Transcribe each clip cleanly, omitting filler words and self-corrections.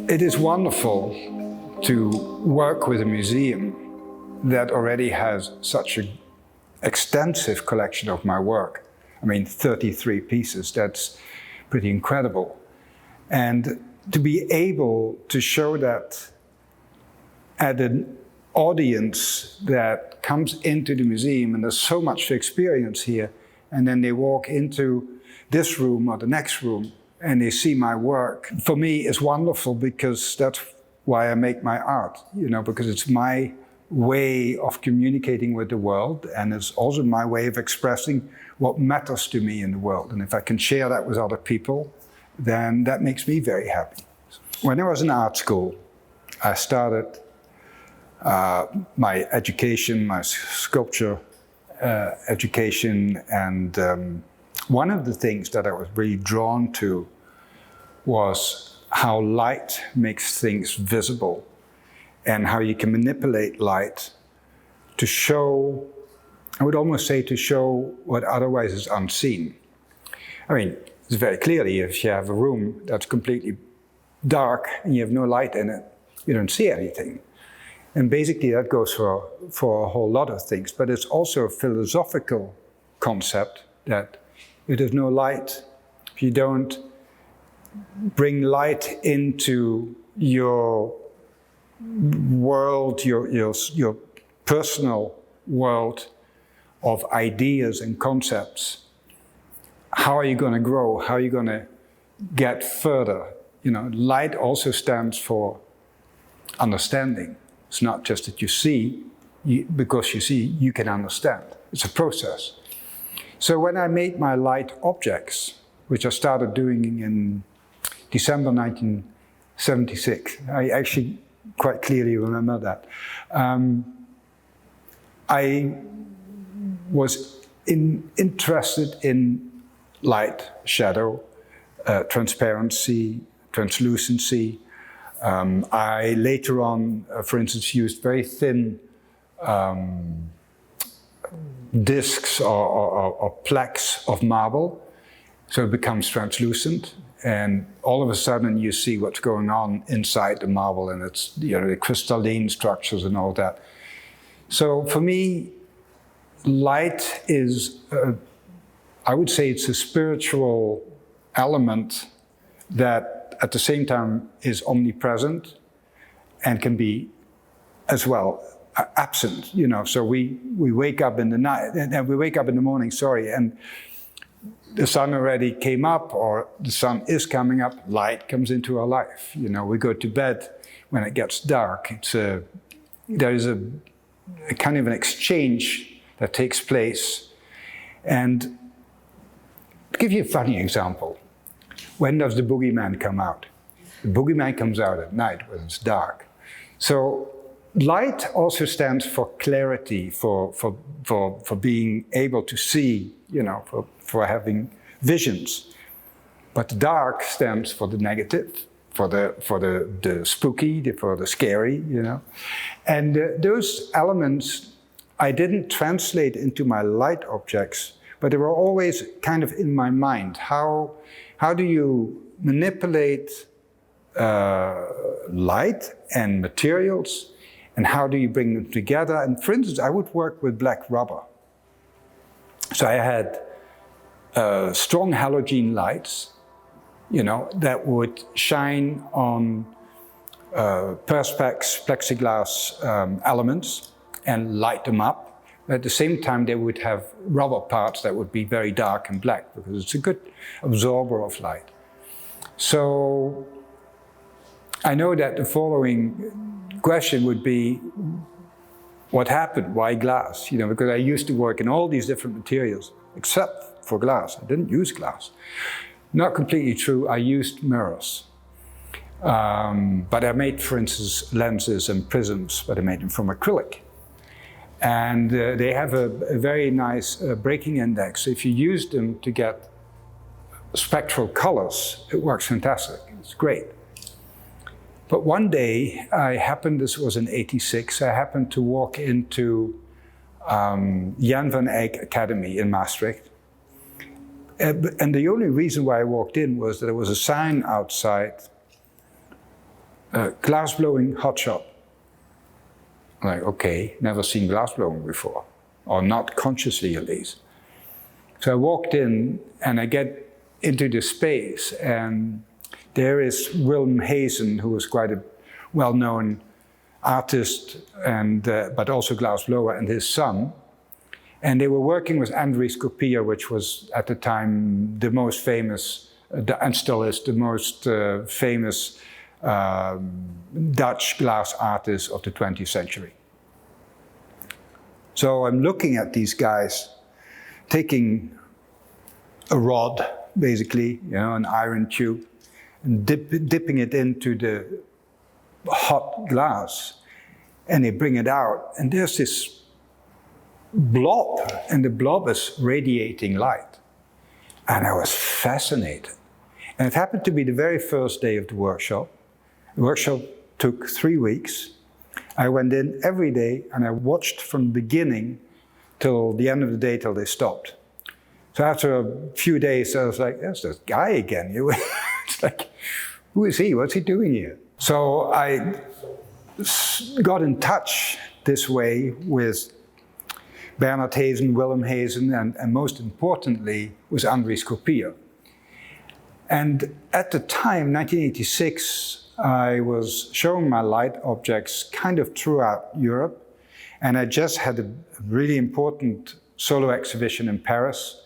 It is wonderful to work with a museum that already has such an extensive collection of my work. I mean, 33 pieces, that's pretty incredible. And to be able to show that at an audience that comes into the museum, and there's so much to experience here, and then they walk into this room or the next room and they see my work. For me, it's wonderful because that's why I make my art, because it's my way of communicating with the world, and it's also my way of expressing what matters to me in the world. And if I can share that with other people, then that makes me very happy. When I was in art school, I started my education, my sculpture education, and one of the things that I was really drawn to was how light makes things visible and how you can manipulate light to show, I would almost say, to show what otherwise is unseen. I mean, it's very clearly, if you have a room that's completely dark and you have no light in it, you don't see anything. And basically that goes for a whole lot of things, but it's also a philosophical concept that if there's no light, if you don't bring light into your world, your personal world of ideas and concepts, how are you going to grow? How are you going to get further? Light also stands for understanding. It's not just that you see, because you see, you can understand. It's a process. So when I made my light objects, which I started doing in December 1976, I actually quite clearly remember that. I was interested in light, shadow, transparency, translucency. I later on, for instance, used very thin discs or plaques of marble, so it becomes translucent, and all of a sudden you see what's going on inside the marble, and it's the crystalline structures and all that. So for me, light is, I would say, it's a spiritual element that at the same time is omnipresent and can be as well absent, So we wake up in the night, and we wake up in the morning, and the sun already came up, or the sun is coming up, light comes into our life. We go to bed when it gets dark. There is a kind of an exchange that takes place. And to give you a funny example, when does the boogeyman come out? The boogeyman comes out at night when it's dark. So light also stands for clarity, for being able to see, for having visions. But the dark stands for the negative, for the spooky, for the scary, And those elements I didn't translate into my light objects, but they were always kind of in my mind. How do you manipulate light and materials, and how do you bring them together? And for instance, I would work with black rubber. So I had strong halogen lights, that would shine on perspex, plexiglass elements and light them up. At the same time, they would have rubber parts that would be very dark and black, because it's a good absorber of light. So I know that the following question would be, what happened? Why glass? Because I used to work in all these different materials, except for glass. I didn't use glass. Not completely true, I used mirrors. But I made, for instance, lenses and prisms, but I made them from acrylic. And they have a very nice breaking index. If you use them to get spectral colors, it works fantastic. It's great. But one day, this was in '86, I happened to walk into Jan van Eyck Academy in Maastricht. And the only reason why I walked in was that there was a sign outside glass blowing hot shop. I'm like, okay, never seen glass blowing before, or not consciously at least. So I walked in and I get into the space, and there is Wilhelm Hazen, who was quite a well-known artist and but also glass blower, and his son. And they were working with Andries Kopier, which was at the time the most famous, and still is the most famous Dutch glass artist of the 20th century. So I'm looking at these guys taking a rod, basically, you know, an iron tube, and dipping it into the hot glass, and they bring it out, and there's this blob, and the blob is radiating light. And I was fascinated. And it happened to be the very first day of the workshop. The workshop took 3 weeks. I went in every day, and I watched from the beginning till the end of the day, till they stopped. So after a few days, I was like, there's this guy again. It's like, who is he? What's he doing here? So I got in touch this way with Bernard Hazen, Wilhelm Hazen, and most importantly, with Andries Kopier. And at the time, 1986, I was showing my light objects kind of throughout Europe. And I just had a really important solo exhibition in Paris.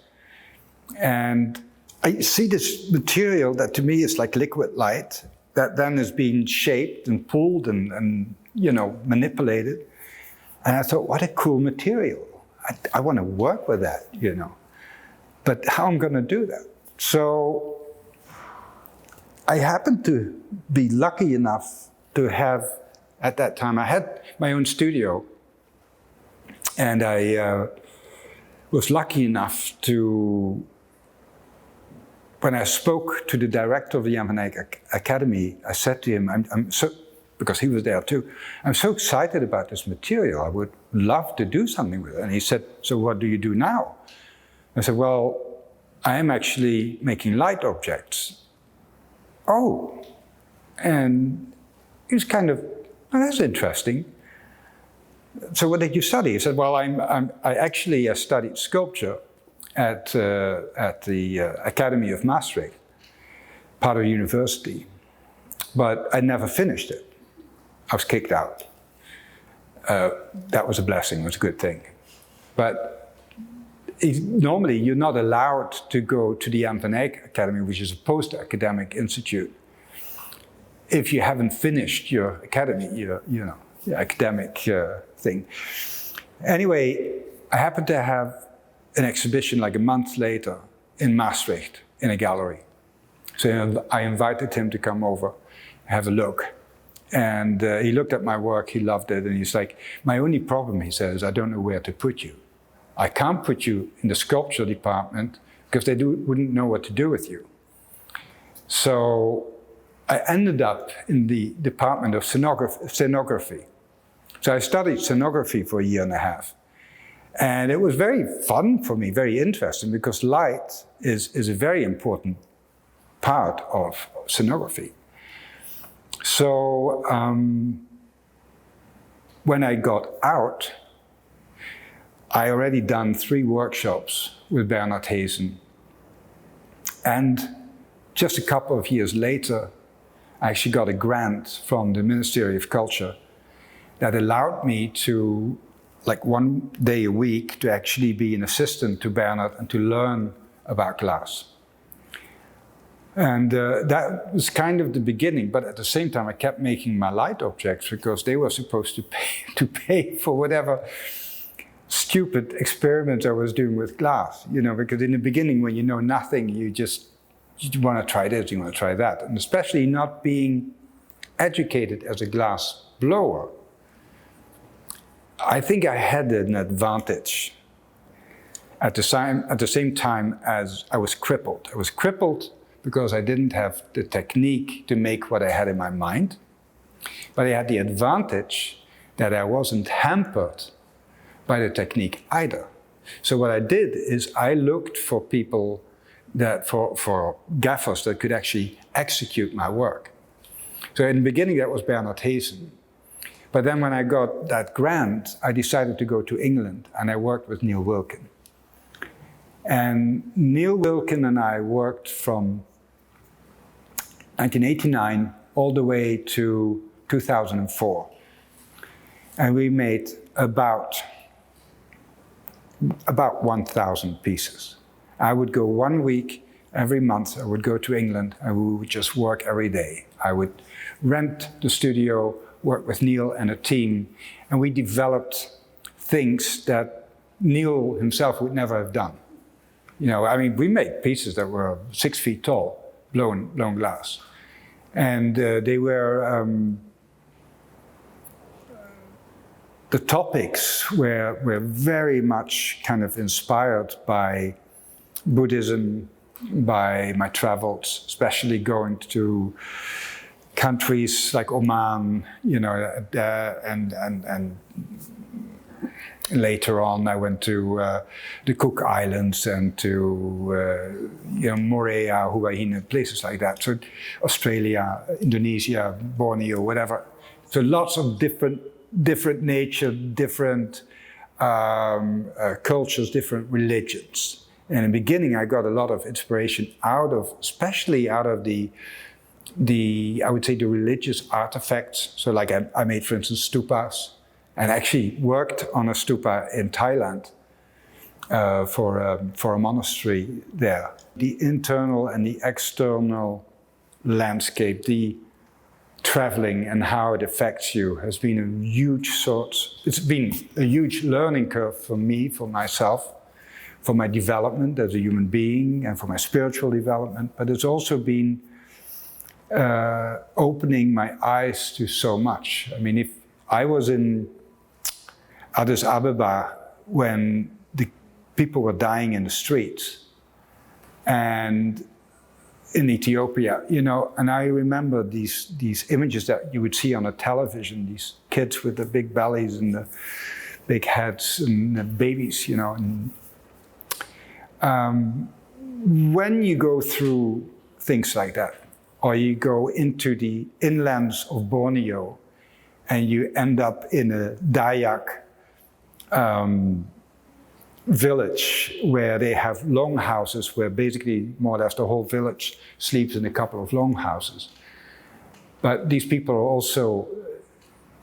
And I see this material that to me is like liquid light, that then is being shaped and pulled and you know, manipulated. And I thought, what a cool material. I want to work with that, you know. But how am I going to do that? So I happened to be lucky enough to have, at that time, I had my own studio. And I was lucky enough to, when I spoke to the director of the Jan van Eyck Academy, I said to him, I'm so, because he was there too, I'm so excited about this material, I would love to do something with it. And he said, so what do you do now? I said, well, I am actually making light objects. Oh, and he was kind of, oh, that's interesting. So what did you study? He said, well, I actually studied sculpture at the Academy of Maastricht, part of university, but I never finished it. I was kicked out. That was a blessing, it was a good thing. But normally you're not allowed to go to the Jan van Eyck Academy, which is a post-academic institute, if you haven't finished your academy, your academic thing. Anyway, I happened to have an exhibition like a month later in Maastricht in a gallery. So I invited him to come over, have a look. And he looked at my work, he loved it, and he's like, my only problem, he says, I don't know where to put you. I can't put you in the sculpture department because they wouldn't know what to do with you. So I ended up in the department of scenography. So I studied scenography for a year and a half. And it was very fun for me, very interesting, because light is a very important part of scenography. So when I got out, I already done 3 workshops with Bernard Hazen. And just a couple of years later, I actually got a grant from the Ministry of Culture that allowed me to, like 1 day a week, to actually be an assistant to Bernard and to learn about glass. And that was kind of the beginning, but at the same time I kept making my light objects because they were supposed to pay for whatever stupid experiments I was doing with glass, you know, because in the beginning when you know nothing, you want to try this, you want to try that, and especially not being educated as a glass blower. I think I had an advantage at the same time as I was crippled. I was crippled because I didn't have the technique to make what I had in my mind, but I had the advantage that I wasn't hampered by the technique either. So what I did is I looked for people for gaffers that could actually execute my work. So in the beginning, that was Bernard Hazen. But then when I got that grant, I decided to go to England, and I worked with Neil Wilkin. And Neil Wilkin and I worked from 1989 all the way to 2004. And we made about 1,000 pieces. I would go 1 week every month. I would go to England and we would just work every day. I would rent the studio, work with Neil and a team, and we developed things that Neil himself would never have done. You know, I mean, we made pieces that were 6 feet tall, blown glass, and they were. The topics were very much kind of inspired by Buddhism, by my travels, especially going to countries like Oman, you know, and later on I went to the Cook Islands and to you know, Moorea, Huahine, places like that. So Australia, Indonesia, Borneo, whatever. So lots of different nature, different cultures, different religions. And in the beginning, I got a lot of inspiration especially out of the I would say the religious artifacts. So like I made, for instance, stupas, and actually worked on a stupa in Thailand for a monastery there. The internal and the external landscape, the traveling and how it affects you has been a huge it's been a huge learning curve for me, for myself, for my development as a human being and for my spiritual development, but it's also been opening my eyes to so much. I mean, if I was in Addis Ababa when the people were dying in the streets, and in Ethiopia, you know, and I remember these images that you would see on a television, these kids with the big bellies and the big heads and the babies, you know. And, when you go through things like that, or you go into the inlands of Borneo and you end up in a Dayak village where they have longhouses where basically more or less the whole village sleeps in a couple of longhouses. But these people are also,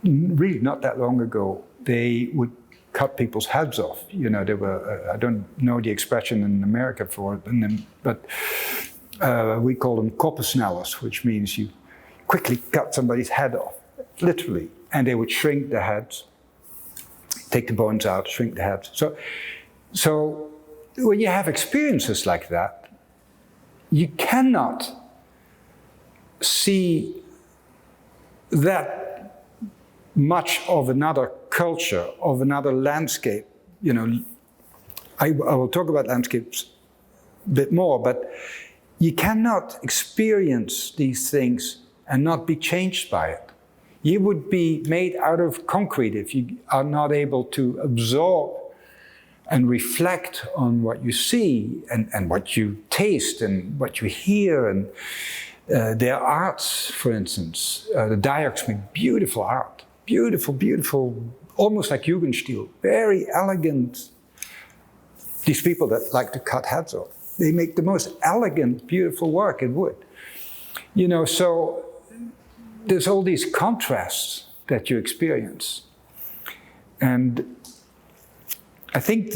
really not that long ago, they would cut people's heads off. You know, they were, I don't know the expression in America for it, but we call them koppersnellers, which means you quickly cut somebody's head off, literally. And they would shrink the heads, take the bones out, shrink the heads. So when you have experiences like that, you cannot see that much of another culture, of another landscape. You know, I will talk about landscapes a bit more, but you cannot experience these things and not be changed by it. You would be made out of concrete if you are not able to absorb and reflect on what you see and what you taste and what you hear. And their arts, for instance, the Dayaks make beautiful art, beautiful, almost like Jugendstil, very elegant. These people that like to cut heads off, they make the most elegant, beautiful work in wood. You know, so there's all these contrasts that you experience. And I think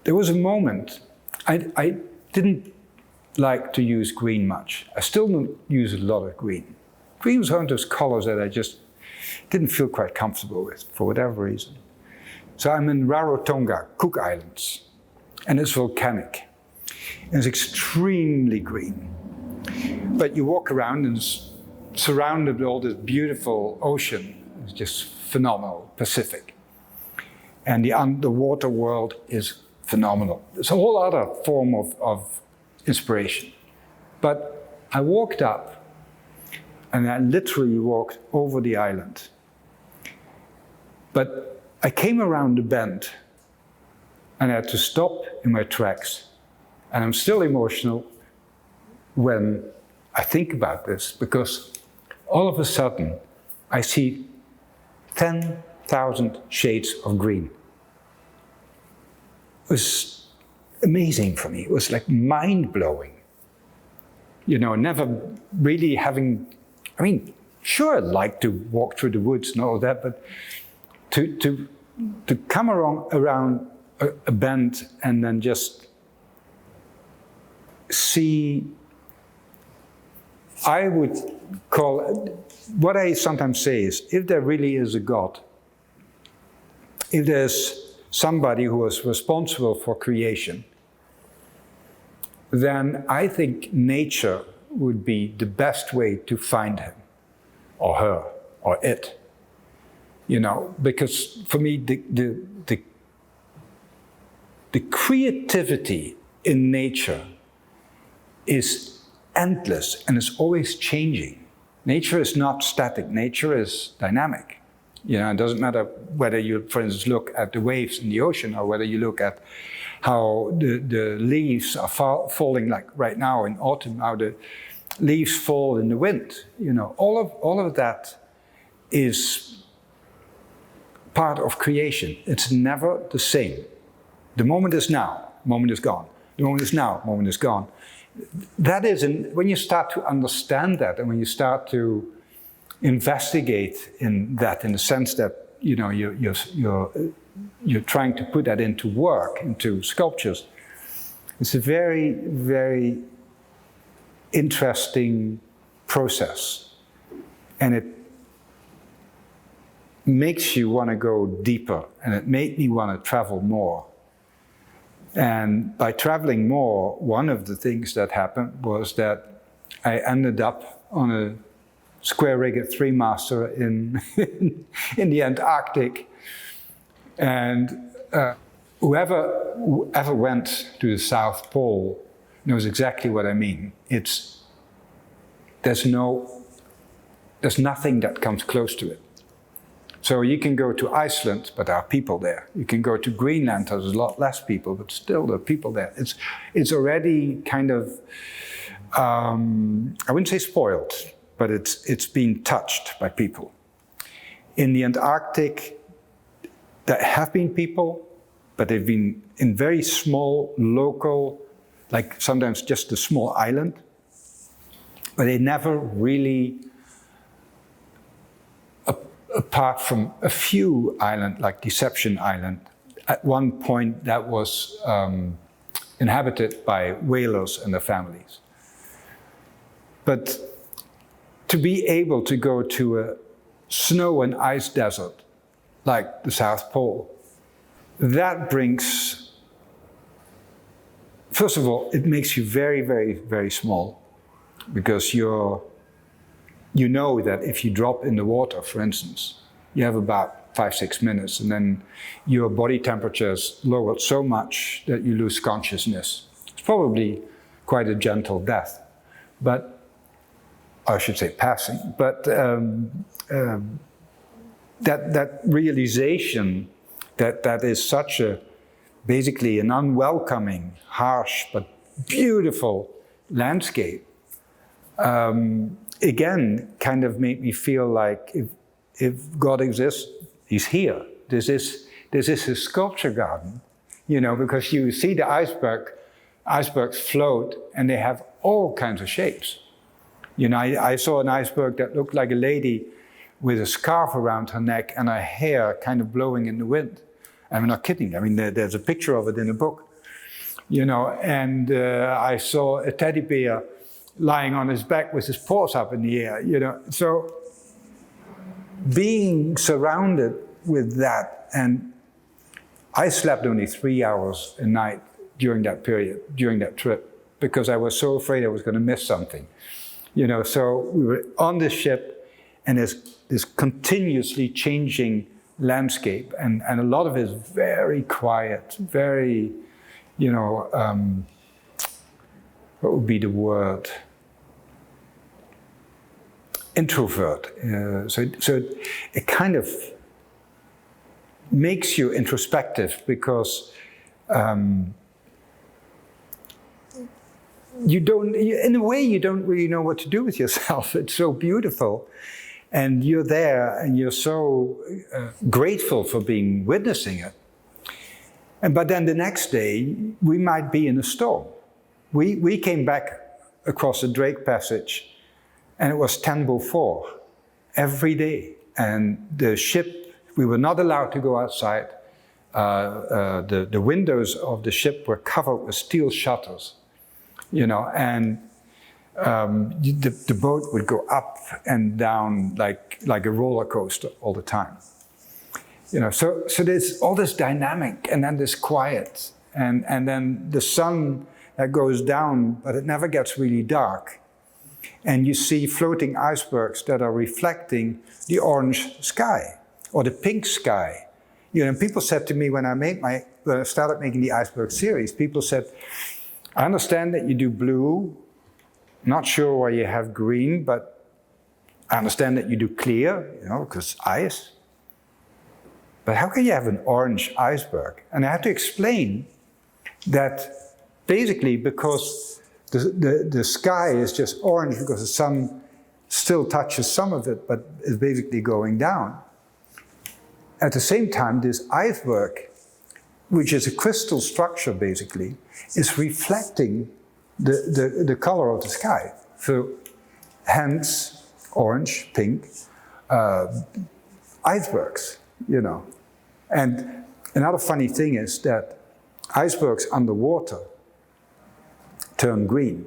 there was a moment, I didn't like to use green much. I still don't use a lot of green. Green was one of those colors that I just didn't feel quite comfortable with for whatever reason. So I'm in Rarotonga, Cook Islands, and it's volcanic. And it's extremely green. But you walk around and it's surrounded with all this beautiful ocean. It's just phenomenal, Pacific. And the underwater world is phenomenal. It's a whole other form of inspiration. But I walked up and I literally walked over the island. But I came around the bend and I had to stop in my tracks. And I'm still emotional when I think about this because all of a sudden I see 10,000 shades of green. It was amazing for me. It was like mind-blowing. You know, never really having, I mean, sure, I'd like to walk through the woods and all that, but to come around a bend and then just see, I would call, what I sometimes say is, if there really is a God, if there's somebody who is responsible for creation, then I think nature would be the best way to find him, or her, or it. You know, because for me, the creativity in nature is endless and is always changing. Nature is not static, nature is dynamic. You know, it doesn't matter whether you, for instance, look at the waves in the ocean or whether you look at how the leaves are falling, like right now in autumn, how the leaves fall in the wind. You know, all of that is part of creation. It's never the same. The moment is now, the moment is gone. The moment is now, the moment is gone. That is, when you start to understand that, and when you start to investigate in that, in the sense that, you know, you're trying to put that into work, into sculptures, it's a very, very interesting process, and it makes you want to go deeper, and it made me want to travel more. And by traveling more, one of the things that happened was that I ended up on a square-rigged three-master in the Antarctic. And whoever ever went to the South Pole knows exactly what I mean. There's nothing that comes close to it. So you can go to Iceland, but there are people there. You can go to Greenland, there's a lot less people, but still there are people there. It's already kind of, I wouldn't say spoiled, but it's been touched by people. In the Antarctic, there have been people, but they've been in very small, local, like sometimes just a small island, but they never really, apart from a few islands, like Deception Island, at one point that was inhabited by whalers and their families. But to be able to go to a snow and ice desert, like the South Pole, that brings, first of all, it makes you very, very, very small, because you know that if you drop in the water, for instance, you have about 5-6 minutes, and then your body temperature is lowered so much that you lose consciousness. It's probably quite a gentle death, but I should say passing. But that realization that is such a, basically an unwelcoming, harsh, but beautiful landscape, again, kind of made me feel like if God exists, he's here. This is his sculpture garden, you know, because you see the icebergs float, and they have all kinds of shapes. You know, I saw an iceberg that looked like a lady with a scarf around her neck and her hair kind of blowing in the wind. I'm not kidding. I mean, there's a picture of it in the book, you know, and I saw a teddy bear lying on his back with his paws up in the air, you know. So being surrounded with that, and I slept only 3 hours a night during that period, during that trip, because I was so afraid I was going to miss something, you know. So we were on this ship, and there's this continuously changing landscape, and a lot of it is very quiet, very, you know, what would be the word? Introvert. So it kind of makes you introspective, because in a way, you don't really know what to do with yourself. It's so beautiful. And you're there and you're so grateful for being witnessing it. But then the next day, we might be in a storm. We came back across the Drake Passage and it was 10 before every day. And the ship, we were not allowed to go outside. The windows of the ship were covered with steel shutters, and the boat would go up and down like a roller coaster all the time. So there's all this dynamic and then this quiet and then the sun that goes down, but it never gets really dark. And you see floating icebergs that are reflecting the orange sky or the pink sky. And people said to me when I started making the iceberg series, people said, I understand that you do blue, not sure why you have green, but I understand that you do clear, because ice. But how can you have an orange iceberg? And I had to explain that basically because the sky is just orange because the sun still touches some of it, but is basically going down. At the same time, this iceberg, which is a crystal structure basically, is reflecting the color of the sky. So hence, orange, pink, icebergs, And another funny thing is that icebergs underwater turn green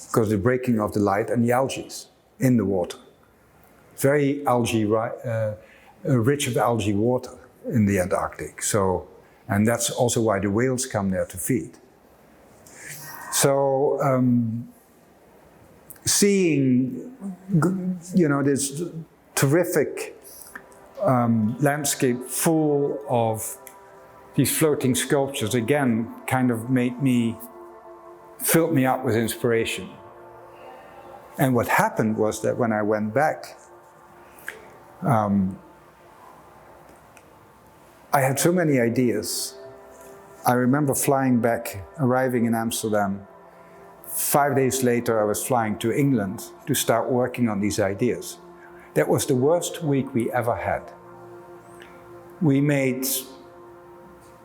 because of the breaking of the light and the algae in the water. Very algae, rich of algae water in the Antarctic. And that's also why the whales come there to feed. So seeing, this terrific landscape full of these floating sculptures again kind of filled me up with inspiration. And what happened was that when I went back, I had so many ideas. I remember flying back, arriving in Amsterdam. 5 days later, I was flying to England to start working on these ideas. That was the worst week we ever had. We made,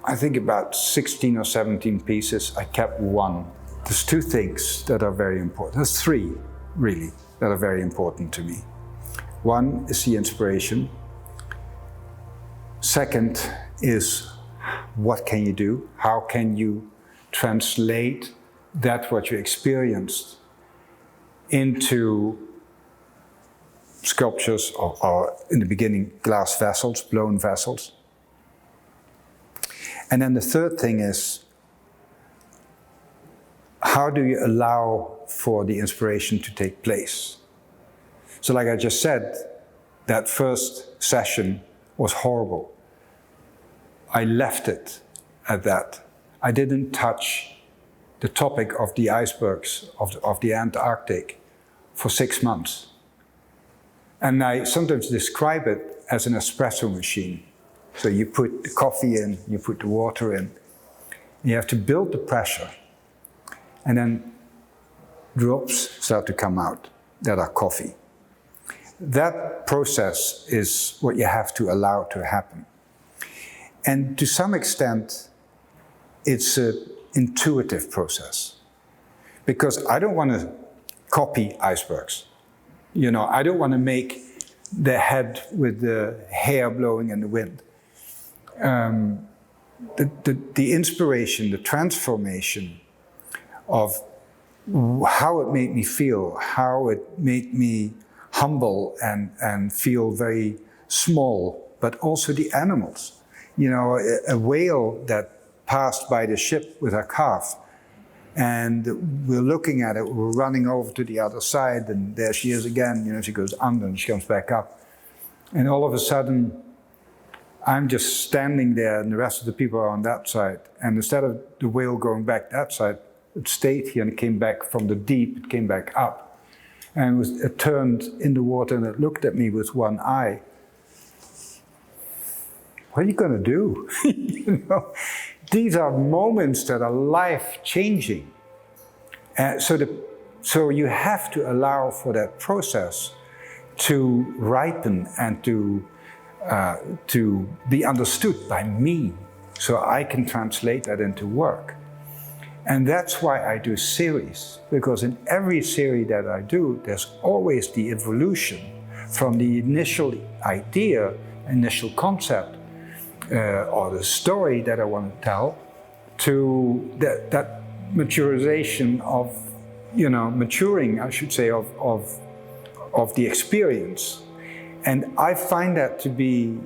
I think, about 16 or 17 pieces. I kept one. There's two things that are very important. There's three, really, that are very important to me. One is the inspiration. Second is, what can you do? How can you translate that what you experienced into sculptures or in the beginning, glass vessels, blown vessels? And then the third thing is, how do you allow for the inspiration to take place? So like I just said, that first session was horrible. I left it at that. I didn't touch the topic of the icebergs of the Antarctic for 6 months. And I sometimes describe it as an espresso machine. So you put the coffee in, you put the water in, you have to build the pressure, and then drops start to come out that are coffee. That process is what you have to allow to happen. And to some extent, it's an intuitive process. Because I don't want to copy icebergs. I don't want to make the head with the hair blowing in the wind. The inspiration, the transformation of how it made me feel, how it made me humble and feel very small, but also the animals. A whale that passed by the ship with her calf, and we're looking at it, we're running over to the other side, and there she is again, she goes under and she comes back up. And all of a sudden, I'm just standing there and the rest of the people are on that side. And instead of the whale going back that side, it stayed here and it came back from the deep, it came back up. And it turned in the water and it looked at me with one eye. What are you going to do? These are moments that are life-changing. So you have to allow for that process to ripen and to be understood by me, so I can translate that into work. And that's why I do series, because in every series that I do, there's always the evolution from the initial idea, initial concept, or the story that I want to tell, to that maturization of, maturing, I should say, of the experience. And I find that to be,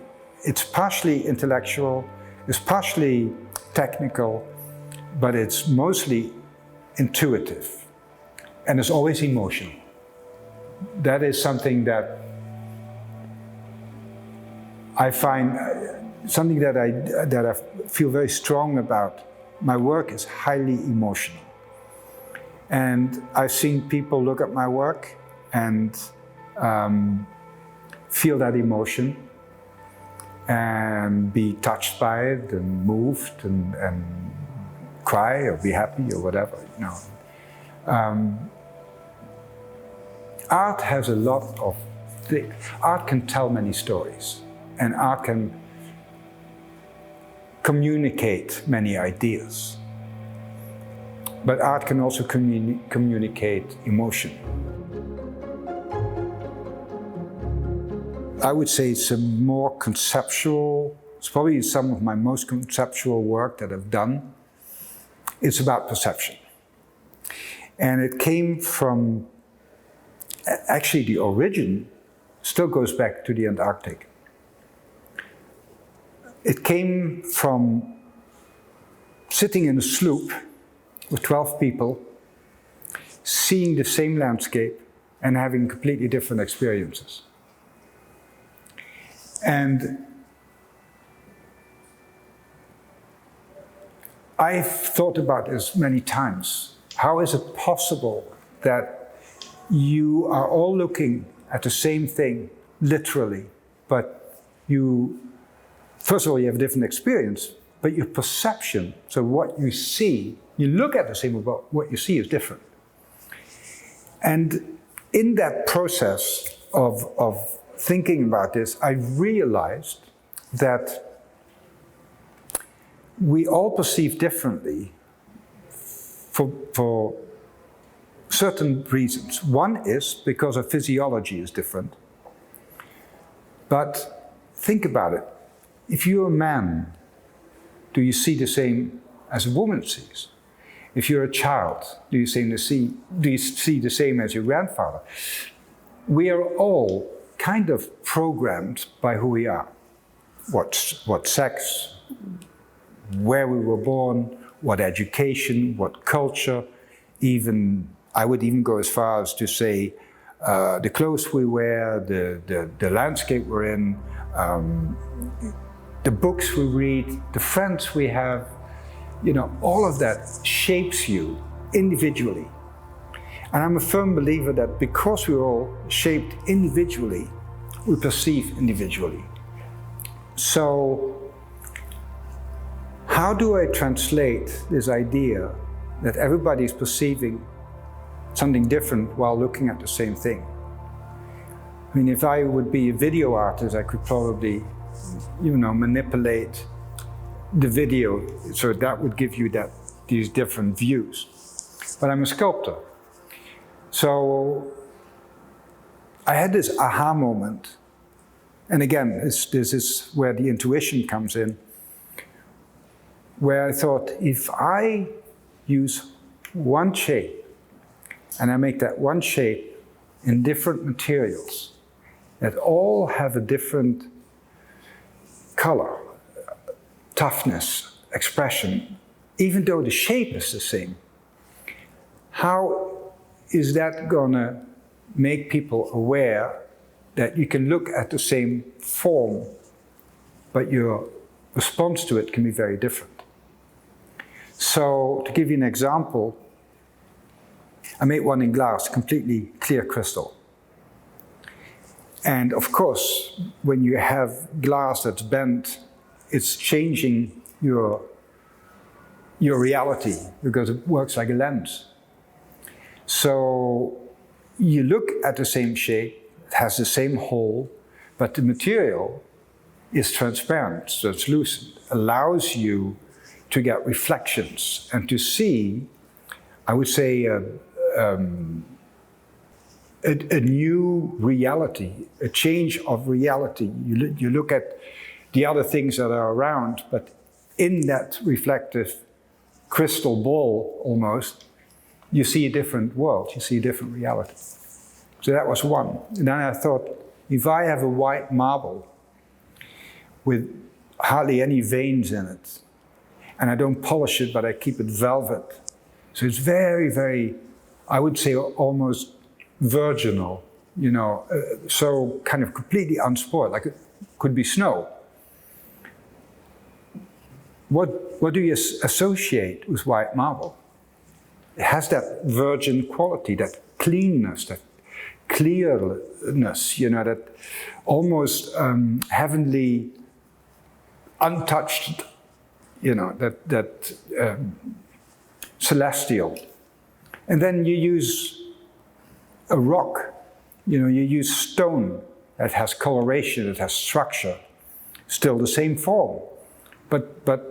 it's partially intellectual, it's partially technical, but it's mostly intuitive. And it's always emotional. That is something that I find, something that I feel very strong about. My work is highly emotional. And I've seen people look at my work and feel that emotion and be touched by it and moved and cry or be happy or whatever, Art has a lot of things. Art can tell many stories, and art can communicate many ideas. But art can also communicate emotion. I would say it's a more conceptual, it's probably some of my most conceptual work that I've done. It's about perception. And it came from, actually the origin still goes back to the Antarctic. It came from sitting in a sloop with 12 people, seeing the same landscape and having completely different experiences. And I've thought about this many times. How is it possible that you are all looking at the same thing, literally, but first of all, you have a different experience, but your perception, so what you see, you look at the same, but what you see is different. And in that process of thinking about this, I realized that we all perceive differently for certain reasons. One is because our physiology is different. But think about it. If you're a man, do you see the same as a woman sees? If you're a child, do you see the same as your grandfather? We are all kind of programmed by who we are. What sex, where we were born, what education, what culture, I would even go as far as to say the clothes we wear, the landscape we're in, the books we read, the friends we have, all of that shapes you individually. And I'm a firm believer that because we're all shaped individually, we perceive individually. So, how do I translate this idea that everybody is perceiving something different while looking at the same thing? I mean, if I would be a video artist, I could probably, manipulate the video so that would give you these different views. But I'm a sculptor. So I had this aha moment. And again, this is where the intuition comes in, where I thought, if I use one shape and I make that one shape in different materials that all have a different color, toughness, expression, even though the shape is the same, how is that gonna make people aware that you can look at the same form, but your response to it can be very different? So, to give you an example, I made one in glass, completely clear crystal. And of course, when you have glass that's bent, it's changing your reality because it works like a lens. So you look at the same shape, it has the same hole, but the material is transparent, translucent, allows you to get reflections and to see, I would say, a new reality, a change of reality. You look at the other things that are around, but in that reflective crystal ball almost, you see a different world, you see a different reality. So that was one. And then I thought, if I have a white marble with hardly any veins in it, and I don't polish it, but I keep it velvet, so it's very, very, I would say almost virginal, you know, so kind of completely unspoiled, like it could be snow. What do you associate with white marble? It has that virgin quality, that cleanness, that clearness, you know, that almost heavenly, untouched, you know, that celestial. And then you use a rock, you know, you use stone that has coloration, that has structure, still the same form, but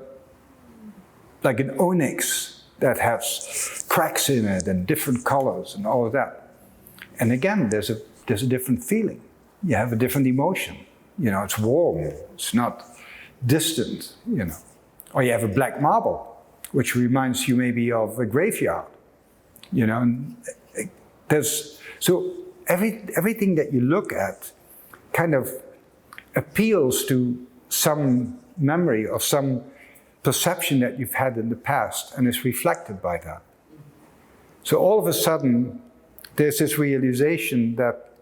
like an onyx that has cracks in it and different colors and all of that. And again, there's a different feeling. You have a different emotion. You know, it's warm, it's not distant, you know. Or you have a black marble, which reminds you maybe of a graveyard, you know. And so everything that you look at kind of appeals to some memory or some perception that you've had in the past and is reflected by that. So all of a sudden, there's this realization that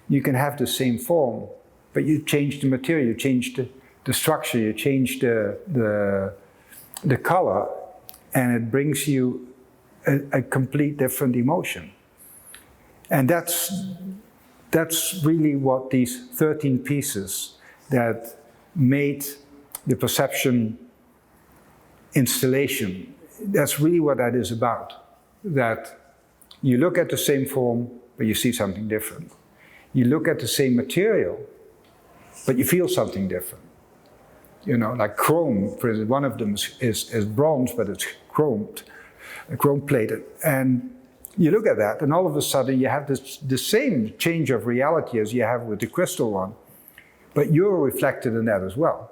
you can have the same form, but you change the material, you change the structure, you change the color, and it brings you a complete different emotion. And that's really what these 13 pieces that made the perception installation, that's really what that is about. That you look at the same form, but you see something different. You look at the same material, but you feel something different. You know, like chrome, for instance, one of them is bronze, but it's chrome plated. And you look at that, and all of a sudden you have the same change of reality as you have with the crystal one, but you're reflected in that as well.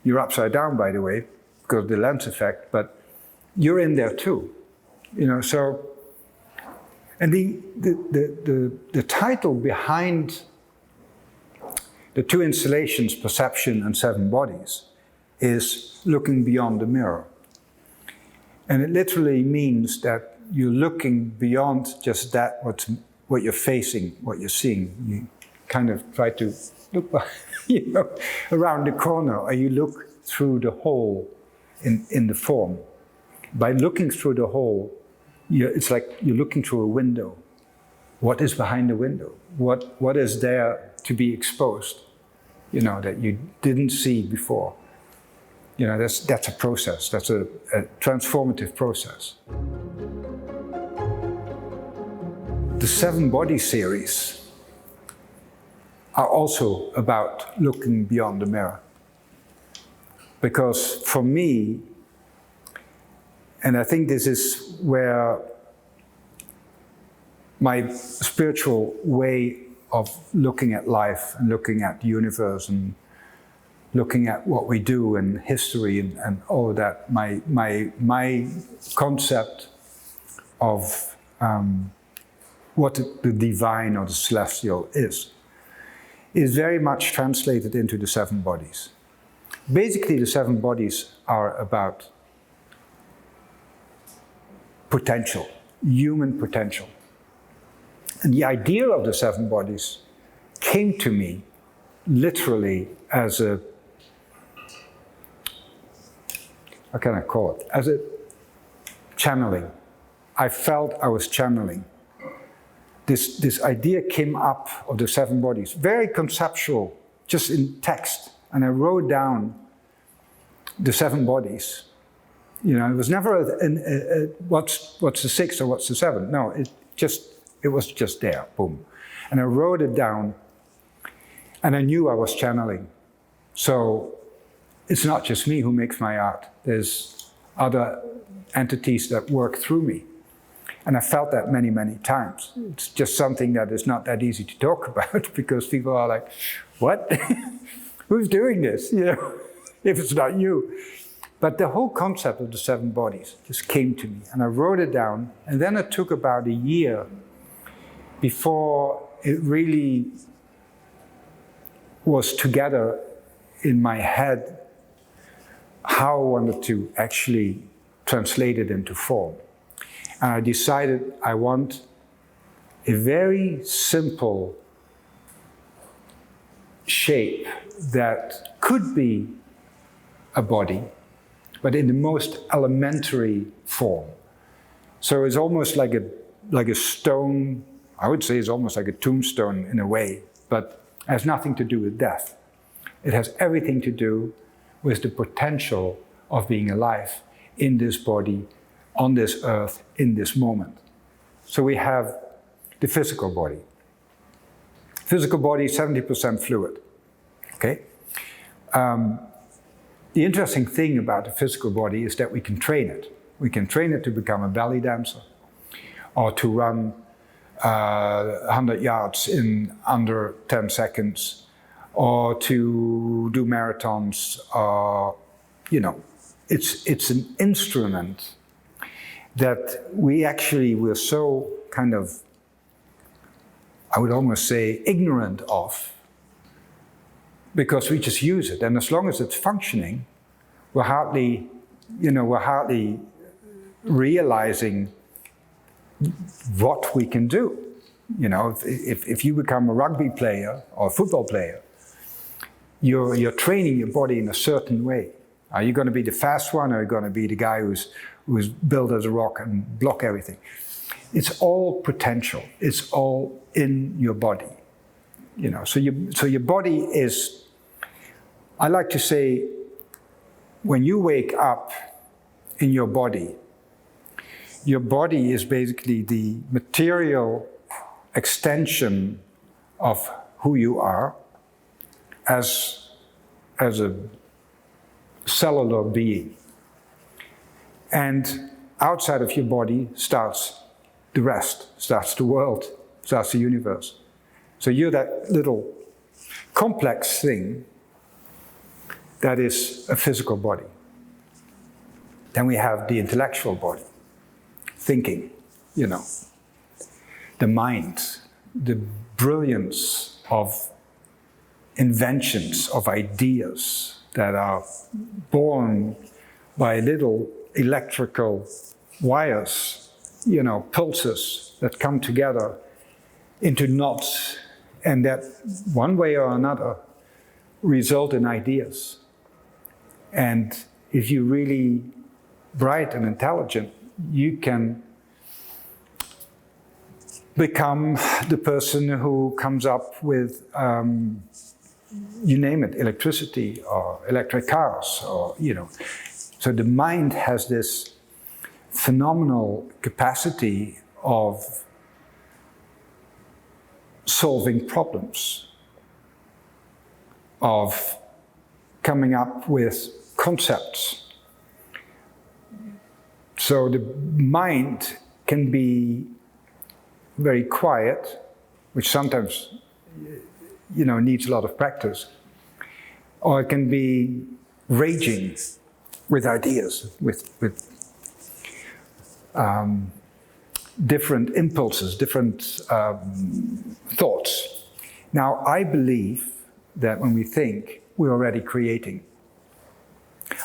You're upside down, by the way, because of the lens effect, but you're in there too. You know, so, and the title behind the two installations, Perception and Seven Bodies, is Looking Beyond the Mirror. And it literally means that you're looking beyond just that, what you're facing, what you're seeing. You kind of try to look, you know, around the corner, or you look through the hole in the form. By looking through the hole, it's like you're looking through a window. What is behind the window? What is there to be exposed, you know, that you didn't see before? You know, that's a process. That's a transformative process. The Seven Body series are also about looking beyond the mirror. Because for me, and I think this is where my spiritual way of looking at life and looking at the universe and looking at what we do and history and all of that, my concept of what the divine or the celestial is very much translated into the seven bodies. Basically, the seven bodies are about potential, human potential. And the idea of the seven bodies came to me literally as a, how can I call it? As a channeling. I felt I was channeling. This idea came up of the seven bodies, very conceptual, just in text. And I wrote down the seven bodies. You know, it was never what's the sixth or what's the seventh. No, It was just there, boom. And I wrote it down, and I knew I was channeling. So it's not just me who makes my art. There's other entities that work through me. And I felt that many, many times. It's just something that is not that easy to talk about because people are like, what? Who's doing this? You know, if it's not you. But the whole concept of the 7 bodies just came to me, and I wrote it down. And then it took about a year before it really was together in my head how I wanted to actually translate it into form. And I decided I want a very simple shape that could be a body, but in the most elementary form. So it's almost like a stone. I would say it's almost like a tombstone in a way, but it has nothing to do with death. It has everything to do with the potential of being alive in this body, on this earth, in this moment. So we have the physical body. Physical body, 70% fluid, okay? The interesting thing about the physical body is that we can train it. We can train it to become a belly dancer, or to run 100 yards in under 10 seconds, or to do marathons, or, you know, it's an instrument that we're so kind of, I would almost say, ignorant of, because we just use it. And as long as it's functioning, we're hardly realizing what we can do. You know, if you become a rugby player or a football player, you're training your body in a certain way. Are you going to be the fast one, or are you going to be the guy who's built as a rock and block everything? It's all potential. It's all in your body. You know, so your body is, I like to say, when you wake up in your body is basically the material extension of who you are as a cellular being. And outside of your body starts the rest, starts the world, starts the universe. So you're that little complex thing that is a physical body. Then we have the intellectual body, thinking, you know, the mind, the brilliance of inventions, of ideas that are born by little electrical wires, you know, pulses that come together into knots, and that one way or another result in ideas. And if you're really bright and intelligent, you can become the person who comes up with, you name it, electricity or electric cars, or, you know. So the mind has this phenomenal capacity of solving problems, of coming up with concepts. So the mind can be very quiet, which sometimes, you know, needs a lot of practice, or it can be raging with ideas, with different impulses, different thoughts. Now, I believe that when we think, we're already creating.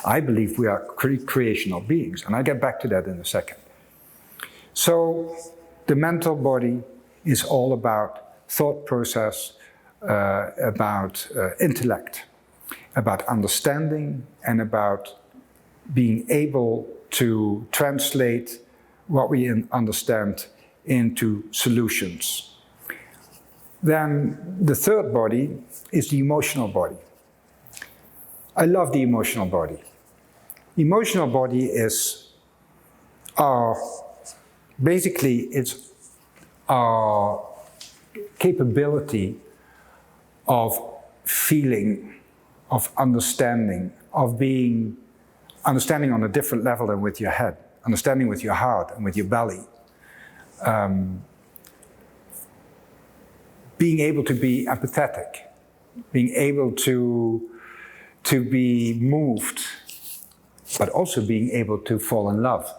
I believe we are creational beings, and I'll get back to that in a second. So the mental body is all about thought process, about intellect, about understanding, and about being able to translate what we understand into solutions. Then the third body is the emotional body. I love the emotional body. The emotional body is basically, it's our capability of feeling, of understanding, of being understanding on a different level than with your head, understanding with your heart and with your belly. Being able to be empathetic, being able to be moved, but also being able to fall in love,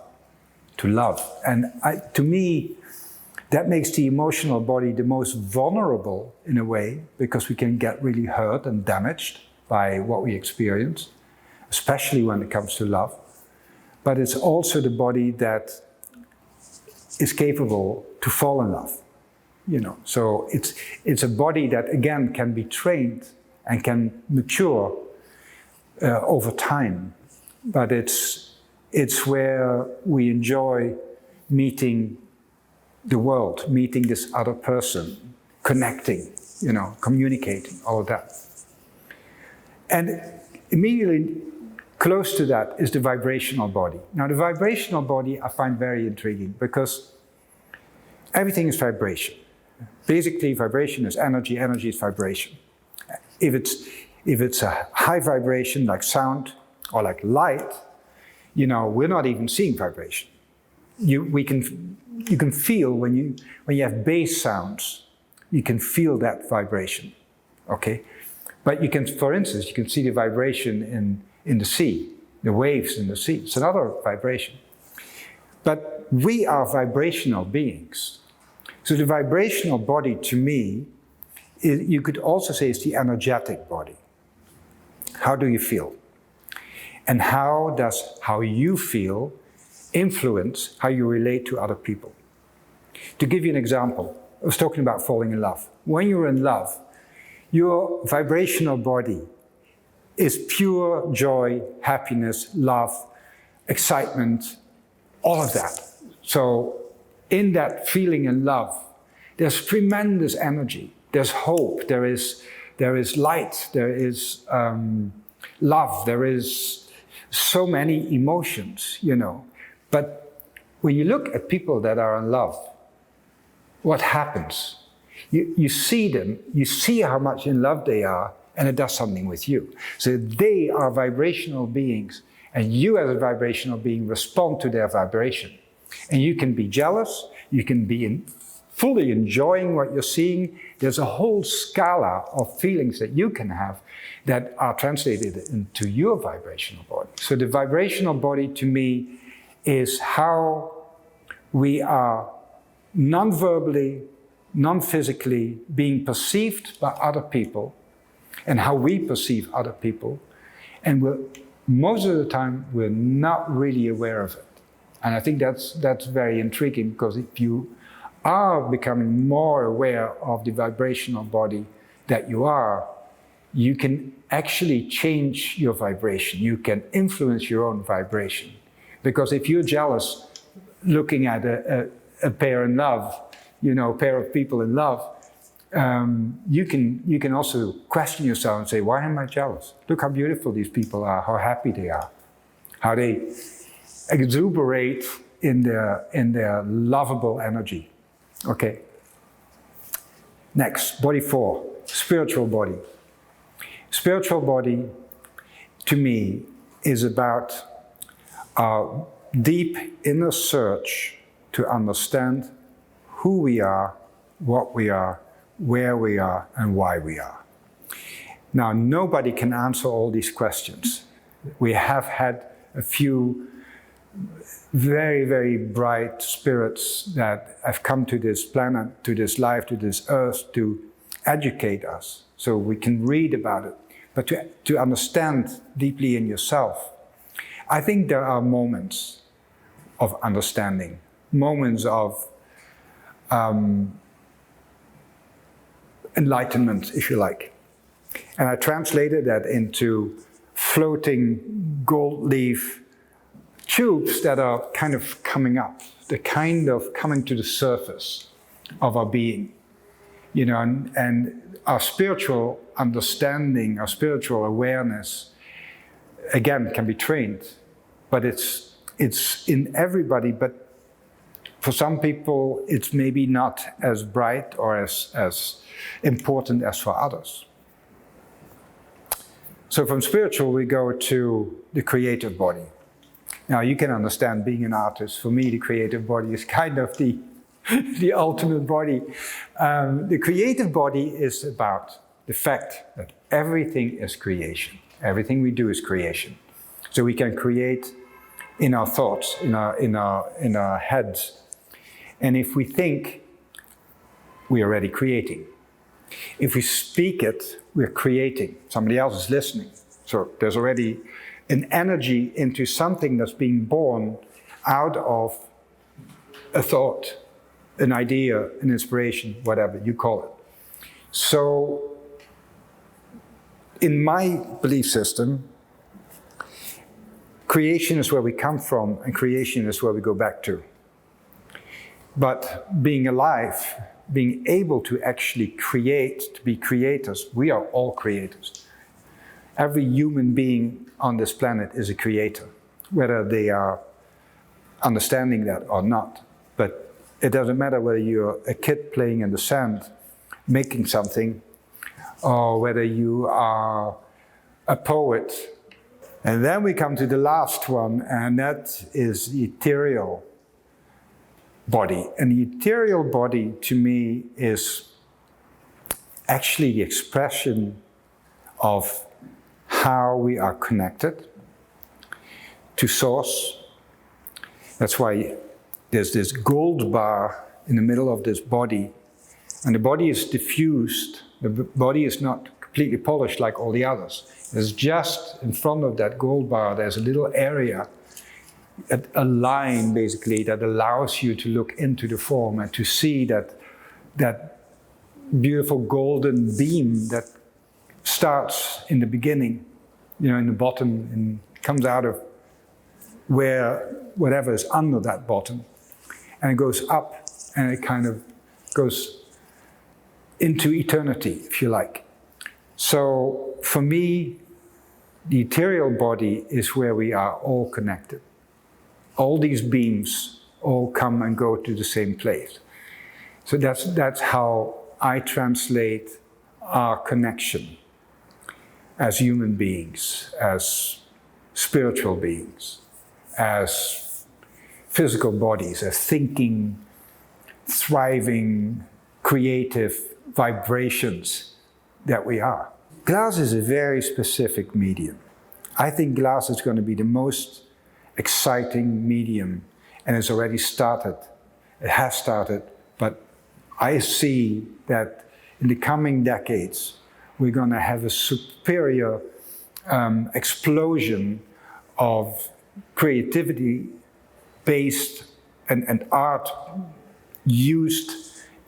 to love. And to me, that makes the emotional body the most vulnerable in a way, because we can get really hurt and damaged by what we experience, especially when it comes to love. But it's also the body that is capable to fall in love. You know, so it's a body that again can be trained and can mature over time, but it's where we enjoy meeting the world, meeting this other person, connecting, you know, communicating, all of that. And immediately close to that is the vibrational body. Now, the vibrational body I find very intriguing, because everything is vibration. Basically, vibration is energy, energy is vibration. If it's a high vibration like sound or like light, you know, we're not even seeing vibration. You can feel when you have bass sounds, you can feel that vibration, okay? But you can, for instance, you can see the vibration in the sea, the waves in the sea. It's another vibration. But we are vibrational beings. So the vibrational body, to me, you could also say is the energetic body. How do you feel? And how does how you feel influence how you relate to other people? To give you an example, I was talking about falling in love. When you're in love, your vibrational body is pure joy, happiness, love, excitement, all of that. So in that feeling in love, there's tremendous energy. There's hope. There is light. There is love. There is so many emotions, you know. But when you look at people that are in love, what happens? You see them. You see how much in love they are, and it does something with you. So they are vibrational beings, and you as a vibrational being respond to their vibration. And you can be jealous, you can be fully enjoying what you're seeing. There's a whole scala of feelings that you can have that are translated into your vibrational body. So the vibrational body to me is how we are non-verbally, non-physically being perceived by other people, and how we perceive other people. And most of the time, we're not really aware of it. And I think that's very intriguing, because if you are becoming more aware of the vibrational body that you can actually change your vibration. You can influence your own vibration. Because if you're jealous, looking at a pair in love, you know, a pair of people in love, you can also question yourself and say, why am I jealous? Look how beautiful these people are, how happy they are, how they exuberate in their lovable energy. Okay. Next, body 4, spiritual body. Spiritual body, to me, is about our deep inner search to understand who we are, what we are, where we are, and why we are. Now, nobody can answer all these questions. We have had a few very, very bright spirits that have come to this planet, to this life, to this earth to educate us, so we can read about it. But to understand deeply in yourself, I think there are moments of understanding, moments of enlightenment, if you like. And I translated that into floating gold leaf tubes that are kind of coming up, the kind of coming to the surface of our being, you know, and our spiritual understanding, our spiritual awareness, again, can be trained, but it's in everybody. But For some people, it's maybe not as bright or as important as for others. So from spiritual, we go to the creative body. Now, you can understand, being an artist, for me, the creative body is kind of the ultimate body. The creative body is about the fact that everything is creation. Everything we do is creation. So we can create in our thoughts, in our heads. And if we think, we're already creating. If we speak it, we're creating. Somebody else is listening. So there's already an energy into something that's being born out of a thought, an idea, an inspiration, whatever you call it. So in my belief system, creation is where we come from and creation is where we go back to. But being alive, being able to actually create, to be creators, we are all creators. Every human being on this planet is a creator, whether they are understanding that or not. But it doesn't matter whether you're a kid playing in the sand, making something, or whether you are a poet. And then we come to the last one, and that is the ethereal body. And the ethereal body, to me, is actually the expression of how we are connected to Source. That's why there's this gold bar in the middle of this body, and the body is diffused. The body is not completely polished like all the others. There's just in front of that gold bar, there's a little area, a line basically, that allows you to look into the form and to see that beautiful golden beam that starts in the beginning, in the bottom, and comes out of whatever is under that bottom. And it goes up, and it kind of goes into eternity, if you like. So for me, the ethereal body is where we are all connected. All these beams all come and go to the same place. So that's how I translate our connection as human beings, as spiritual beings, as physical bodies, as thinking, thriving, creative vibrations that we are. Glass is a very specific medium. I think glass is going to be the most exciting medium, and it's already started. It has started, but I see that in the coming decades, we're going to have a superior explosion of creativity-based and art used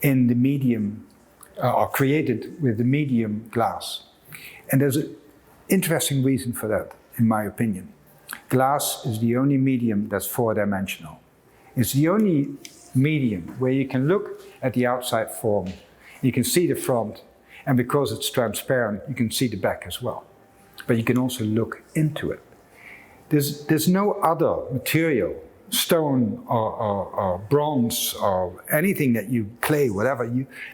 in the medium, or created with the medium glass. And there's an interesting reason for that, in my opinion. Glass is the only medium that's four-dimensional. It's the only medium where you can look at the outside form, you can see the front, and because it's transparent, you can see the back as well. But you can also look into it. There's no other material, stone or bronze or anything that you clay, whatever,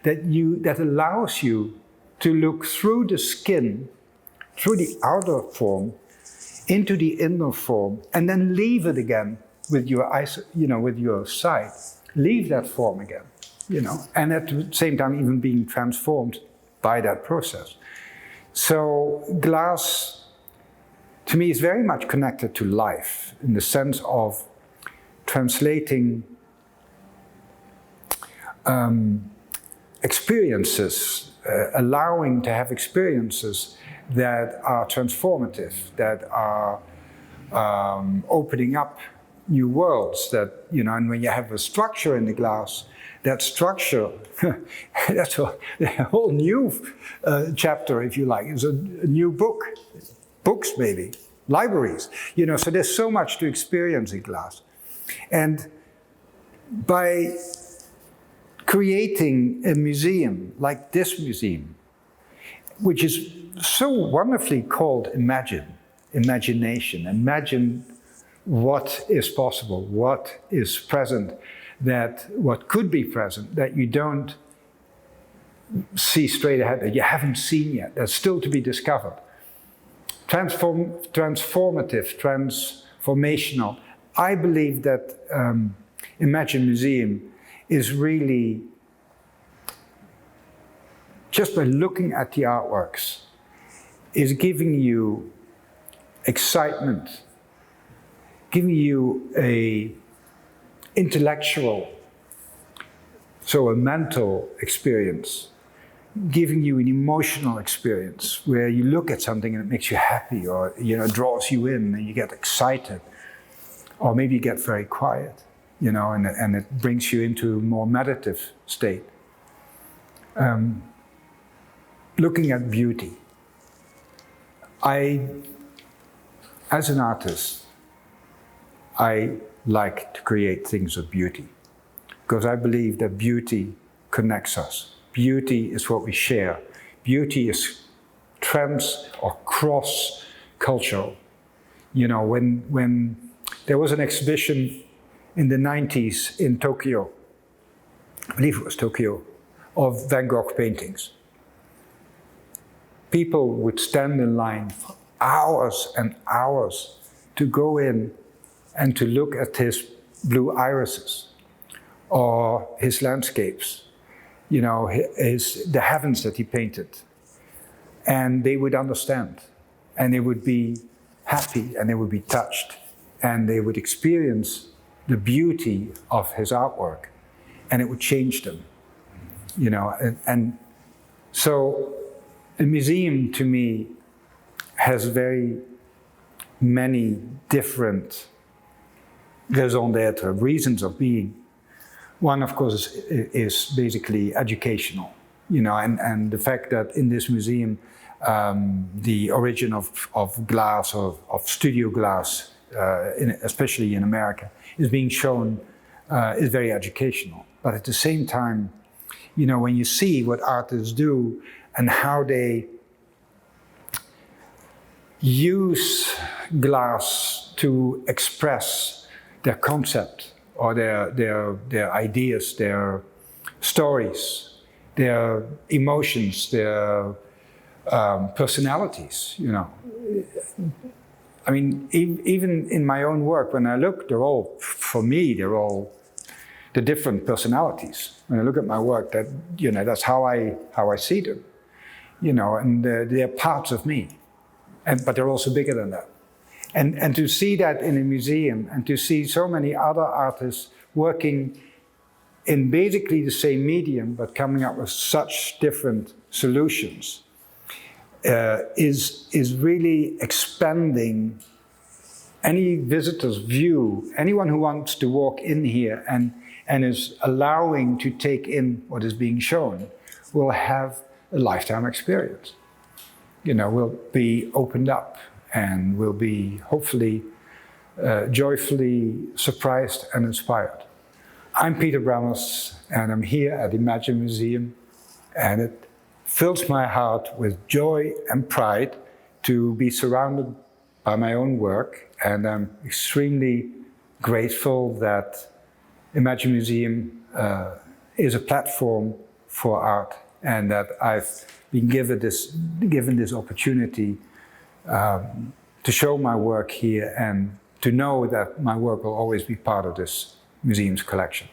that allows you to look through the skin, through the outer form, into the inner form, and then leave it again with your eyes, with your sight. Leave that form again, and at the same time even being transformed by that process. So glass, to me, is very much connected to life in the sense of translating experiences, allowing to have experiences that are transformative, that are opening up new worlds, that, and when you have a structure in the glass, that structure, that's a whole new chapter, if you like. It's a new book, books maybe, libraries, so there's so much to experience in glass. And by creating a museum like this museum, which is so wonderfully called imagination, imagine what is possible, what is present, that what could be present, that you don't see straight ahead, that you haven't seen yet, that's still to be discovered. Transformative, transformational. I believe that Imagine Museum is really, just by looking at the artworks, is giving you excitement, giving you a intellectual, so a mental experience, giving you an emotional experience where you look at something and it makes you happy, or draws you in and you get excited, or maybe you get very quiet, and it brings you into a more meditative state. Looking at beauty. As an artist, I like to create things of beauty because I believe that beauty connects us. Beauty is what we share. Beauty is trans or cross-cultural. When there was an exhibition in the 90s in Tokyo, I believe it was Tokyo, of Van Gogh paintings. People would stand in line for hours and hours to go in and to look at his blue irises or his landscapes, the heavens that he painted. And they would understand, and they would be happy, and they would be touched, and they would experience the beauty of his artwork, and it would change them, and so a museum to me has very many different raison d'être, reasons of being. One, of course, is basically educational, and the fact that in this museum, the origin of glass, of studio glass, especially in America, is being shown, is very educational. But at the same time, when you see what artists do and how they use glass to express their concept or their ideas, their stories, their emotions, their personalities, I mean, even in my own work, when I look, for me, they're all the different personalities. When I look at my work, that's how I see them, and they're parts of me, but they're also bigger than that. And to see that in a museum, and to see so many other artists working in basically the same medium, but coming up with such different solutions, is really expanding any visitor's view. Anyone who wants to walk in here and is allowing to take in what is being shown will have a lifetime experience. Will be opened up and will be hopefully joyfully surprised and inspired. I'm Peter Bremers, and I'm here at Imagine Museum, and it fills my heart with joy and pride to be surrounded by my own work, and I'm extremely grateful that Imagine Museum is a platform for art, and that I've been given this opportunity to show my work here, and to know that my work will always be part of this museum's collection.